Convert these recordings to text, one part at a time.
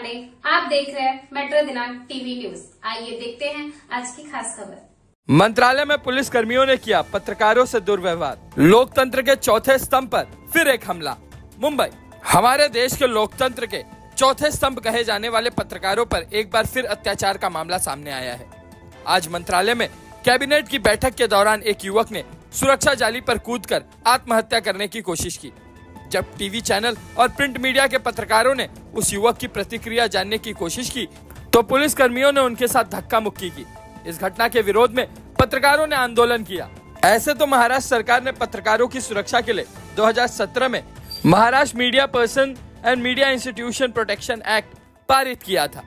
Live. आप देख रहे हैं मेट्रो दिनांक टीवी न्यूज। आइए देखते हैं आज की खास खबर। मंत्रालय में पुलिस कर्मियों ने किया पत्रकारों से दुर्व्यवहार। लोकतंत्र के चौथे स्तंभ पर फिर एक हमला। मुंबई। हमारे देश के लोकतंत्र के चौथे स्तंभ कहे जाने वाले पत्रकारों पर एक बार फिर अत्याचार का मामला सामने आया है। आज मंत्रालय में कैबिनेट की बैठक के दौरान एक युवक ने सुरक्षा जाली पर कूदकर आत्महत्या करने की कोशिश की। जब टीवी चैनल और प्रिंट मीडिया के पत्रकारों ने उस युवक की प्रतिक्रिया जानने की कोशिश की तो पुलिस कर्मियों ने उनके साथ धक्का मुक्की की। इस घटना के विरोध में पत्रकारों ने आंदोलन किया। ऐसे तो महाराष्ट्र सरकार ने पत्रकारों की सुरक्षा के लिए 2017 में Maharashtra media person end media institution protection act पारित किया था,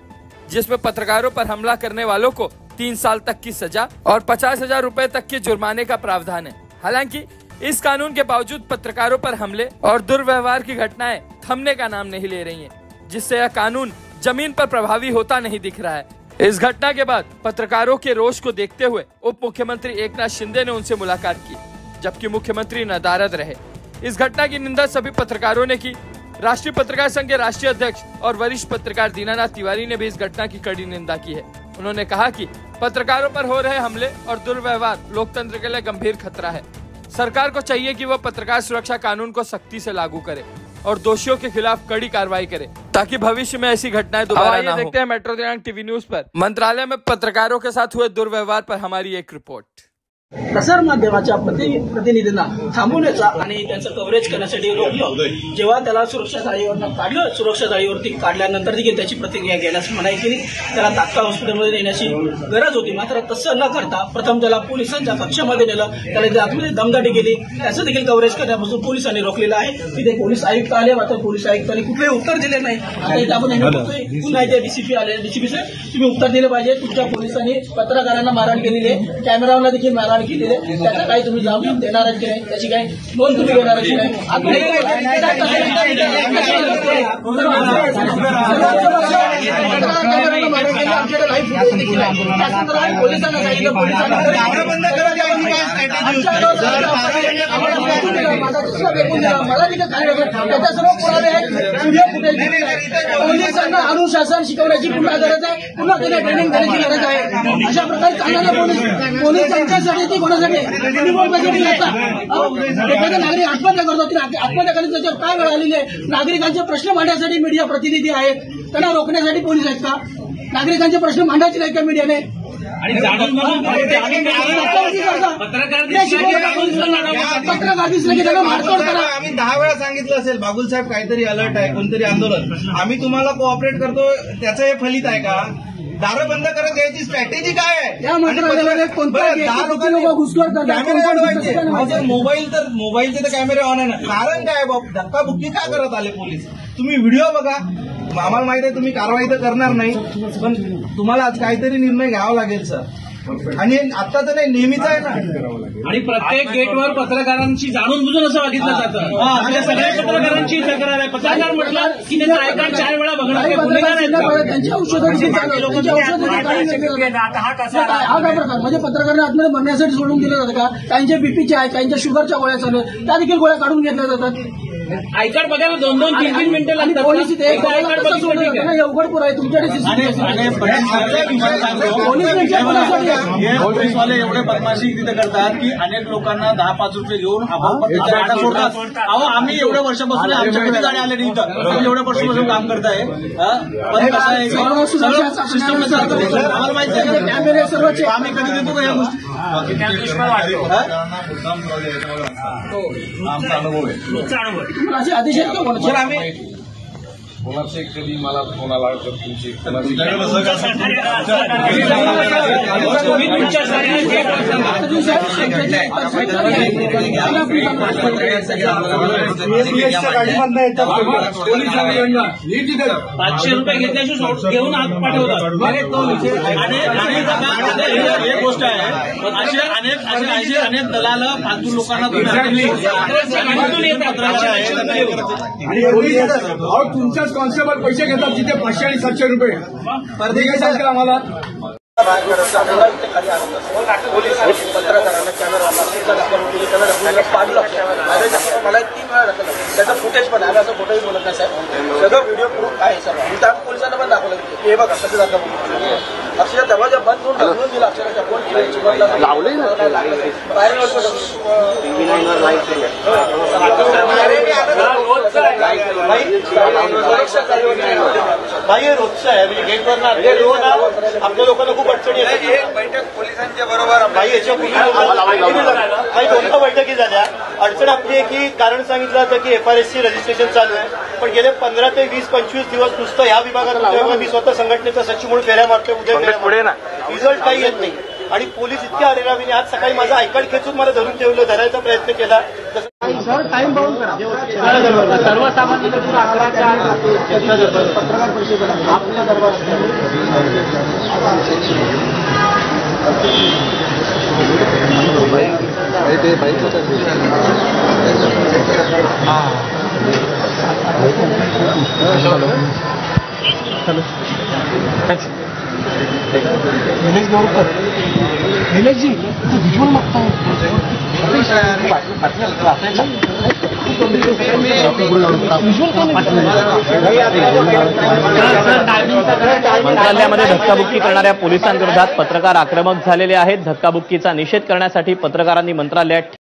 जिसमें पत्रकारों पर हमला करने वालों को 3 साल तक की सजा और 50,000 रुपए तक के जुर्माने का प्रावधान है। हालांकि इस कानून के बावजूद पत्रकारों पर हमले और दुर्व्यवहार की घटनाएं थमने का नाम नहीं ले रही हैं, जिससे यह कानून जमीन पर प्रभावी होता नहीं दिख रहा है। इस घटना के बाद पत्रकारों के रोष को देखते हुए उप मुख्यमंत्री एकनाथ शिंदे ने उनसे मुलाकात की, जबकि मुख्यमंत्री नदारद रहे। इस घटना की निंदा सभी पत्रकारों ने की। राष्ट्रीय पत्रकार संघ के राष्ट्रीय अध्यक्ष और वरिष्ठ पत्रकार दीनानाथ तिवारी ने भी इस घटना की कड़ी निंदा की है। उन्होंने कहा कि पत्रकारों पर हो रहे हमले और दुर्व्यवहार लोकतंत्र के लिए गंभीर खतरा है। सरकार को चाहिए कि वह पत्रकार सुरक्षा कानून को सख्ती से लागू करे और दोषियों के खिलाफ कड़ी कार्रवाई करे, ताकि भविष्य में ऐसी घटनाएं दोबारा न हो। देखते हैं मेट्रो दिनांक टीवी न्यूज पर मंत्रालय में पत्रकारों के साथ हुए दुर्व्यवहार पर हमारी एक रिपोर्ट। प्रसार माध्यमाच्या प्रतिनिधींना थांबवण्याचा आणि त्यांचं कव्हरेज करण्यासाठी रोखलं। जेव्हा त्याला सुरक्षा जाळीवरनं काढलं, सुरक्षा जाळीवरती काढल्यानंतर देखील त्याची प्रतिक्रिया घेण्यास मनाई केली। त्याला तात्काळ हॉस्पिटलमध्ये नेण्याची गरज होती, मात्र तसं न करता प्रथम त्याला पोलिसांच्या कक्षामध्ये नेलं, त्याला आतमध्ये दमदाटी केली। त्याचं देखील कव्हरेज करण्यापासून पोलिसांनी रोखलेलं आहे। तिथे पोलीस आयुक्त आले, मात्र पोलीस आयुक्तांनी कुठलेही उत्तर दिले नाही। आता इथे आपण पुन्हा इथे डीसीपी आले। डीसीपी साहेब, तुम्ही उत्तर दिले पाहिजे। तुमच्या पोलिसांनी पत्रकारांना मारहाण केलेली आहे, कॅमेराला देखील मारहाण केलेले, त्याचा काही तुम्ही जबाब देणार की नाही, त्याची काही नोंद तुम्ही घेणार की नाही? पोलिसांना सांगितलं, मला तिथे त्याचा सर्व पुरावे आहेत, व्हिडिओ फुटेज। पोलिसांना अनुशासन शिकवण्याची पुन्हा गरज आहे, पुन्हा त्यांना ट्रेनिंग देण्याची गरज आहे। अशा प्रकारे चालणारे पोलीस त्यांच्यासाठी ती कोणासाठी एखादा नागरिक आत्महत्या करतो, आत्महत्या करण्याची त्याच्यावर काय वेळ आलेली आहे? नागरिकांचे प्रश्न मांडण्यासाठी मीडिया प्रतिनिधी आहेत, त्यांना रोखण्यासाठी पोलीस आहेत का? नागरिकांचे प्रश्न मांडायचे नाही का मीडियाने? पत्रकार दिसले की त्यांना मारतोड करा। आम्ही 10 वेळा सांगितलं असेल, बागुल साहेब काहीतरी अलर्ट आहे, कोणतरी आंदोलन, आम्ही तुम्हाला कोऑपरेट करतो, त्याचं हे फलित आहे का? दारं बंद करत घ्यायची स्ट्रॅटेजी काय आहे? या मंत्रालयामध्ये 10 लोक घुसखोर करतात। मोबाईलचे तर कॅमेरे ऑन आहे ना, कारण काय बाब? धक्काबुक्की का करत आले पोलीस? तुम्ही व्हिडिओ बघा। आम्हाला माहित आहे तुम्ही कारवाई तर करणार नाही, पण तुम्हाला आज काहीतरी निर्णय घ्यावा लागेल सर। आणि आत्ताच नाही, नेहमीच आहे ना। आणि प्रत्येक गेटवर पत्रकारांची जाणून बुजून असं वागितलं जातं। आपल्या सगळ्या पत्रकारांची तक्रार आहे। पत्रकार म्हटलं की त्यांचा आयकार्ड 4 वेळा बघणं त्यांच्या म्हणजे पत्रकारांना आतमध्ये भरण्यासाठी सोडून दिलं जातं का? त्यांच्या बीपीच्या आहेत, त्यांच्या शुगरच्या गोळ्या चालू आहेत, त्या देखील गोळ्या काढून घेतल्या जातात। आयकार्ड बघायला 2-2, 3-3 मिनिटं लागतात। पोलीस इथे अवघडपूर आहे तुमच्याकडे। पोलीसवाले एवढे बदमाशी तिथे करतात की अनेक लोकांना 10-5 रुपये घेऊन गाड्या सोडतात। अहो, आम्ही एवढ्या वर्षापासून आमच्या कधी गाडी आले नाही इथं, एवढ्या वर्षापासून काम करताय। पण कसं आहे, सिस्टम आम्हाला माहिती आहे ना, कॅमेरे सर्वचे आम्ही कधी देतो का या गोष्टी? आमचा अनुभव आहे। आदेश आहेत का कोणाचे? आम्ही कोणाचे कधी मला फोन आला तर तुमची ₹500 घेतल्याशी घेऊन आत पाठवतात। एक गोष्ट आहे, अनेक दलाल फालतू लोकांना तुमच्याच कॉन्स्टेबल पैसे घेतात जिथे 500 आणि 700 रुपये परदेशात आम्हाला पत्रकारांना कॅमेरा पाडलं। मला 3 वेळा ढकललं, त्याचा फुटेज पण आहे, असं खोटंही बोलत नाही साहेब। सगळं व्हिडिओ प्रूफ काय सगळं मी त्या पोलिसांना पण दाखवलं की हे बघा कसं जातं अक्षरशः दरवाजा बंद करून ढकलून दिला अक्षरशः कोण लावले भाई हे रोजचं आहे म्हणजे गेटवर ना आपल्या लोकांना खूप अडचणी येतात. बैठक पोलिसांच्या बरोबर भाई याच्यापूर्वी काही दोनदा बैठकी झाल्या. अडचण आपली आहे की कारण सांगितलं होतं की FRSC रजिस्ट्रेशन चालू आहे पण गेले 15 ते 20-25 दिवस नुसतं ह्या विभागात मी स्वतः संघटनेचा सचिव म्हणून फेऱ्या मारतोय उद्या रिझल्ट काही येत नाही आणि पोलीस इतक्या अरेरावीने आज सकाळी माझा आयकार्ड खेचून मला धरून ठेवलं धरायचा प्रयत्न केला. टाइम बाउंड करा सर्वसामान्य पत्रकार परिषद आपल्या दरबार नीलेश जी तो विजुअल मागता है मंत्रालयामध्ये धक्काबुक्की करणाऱ्या पोलिसांविरोधात पत्रकार आक्रमक झालेले आहेत. धक्काबुक्कीचा निषेध करण्यासाठी पत्रकारांनी मंत्रालयात